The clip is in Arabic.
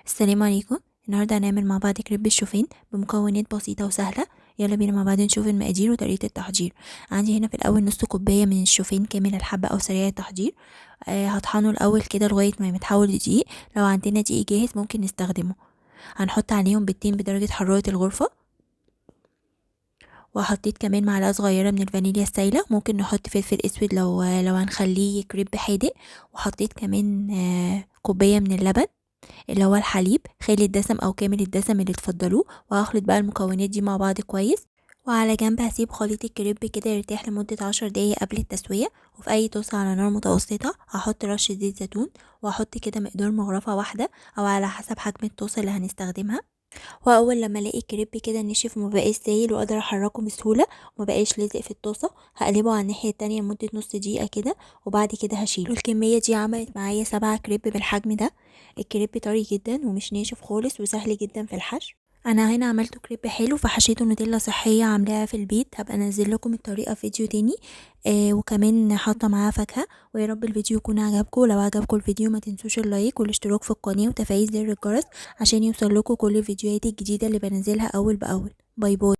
السلام عليكم. النهارده هنعمل مع بعض كريب الشوفان بمكونات بسيطة وسهلة. يلا بينا مع بعض نشوف المقادير وطريقة التحضير. عندي هنا في الأول نص كوباية من الشوفان كامل الحبة أو سريع التحضير. هطحنه الأول كده لغاية ما يتحول لدقيق. لو عندنا دقيق جاهز ممكن نستخدمه. هنحط عليهم بيضتين بدرجة حرارة الغرفة، وحطيت كمان معلقة صغيرة من الفانيليا السايلة. ممكن نحط فلفل اسود لو هنخليه كريب حادق. وحطيت كمان كوباية من اللبن اللي هو الحليب خالي الدسم او كامل الدسم اللي تفضلوه. وهخلط بقى المكونات دي مع بعض كويس. وعلى جنب هسيب خليط الكريب كده يرتاح لمدة 10 دقايق قبل التسوية. وفي اي طاسة على نار متوسطة هحط رشة زيت زيتون، وهحط كده مقدار مغرفة واحدة او على حسب حجم الطاسة اللي هنستخدمها. واول لما الاقي الكريب كده نشف ومبقاش سايل واقدر احركه بسهوله ومبقاش لازق في الطاسه، هقلبه على الناحيه التانية لمده نص دقيقه كده. وبعد كده هشيله. الكميه دي عملت معايا 7 كريب بالحجم ده. الكريب طري جدا ومش ناشف خالص وسهل جدا في الحشو. انا هنا عملته كريب حلو فحشيته نوتيلا صحيه عاملاها في البيت. هبقى انزل لكم الطريقه في فيديو تاني. وكمان حاطه معاها فاكهه. ويا رب الفيديو يكون عجبكم. لو عجبكم الفيديو ما تنسوش اللايك والاشتراك في القناه وتفعيل زر الجرس عشان يوصل لكم كل الفيديوهات الجديدة اللي بنزلها أول بأول. باي باي.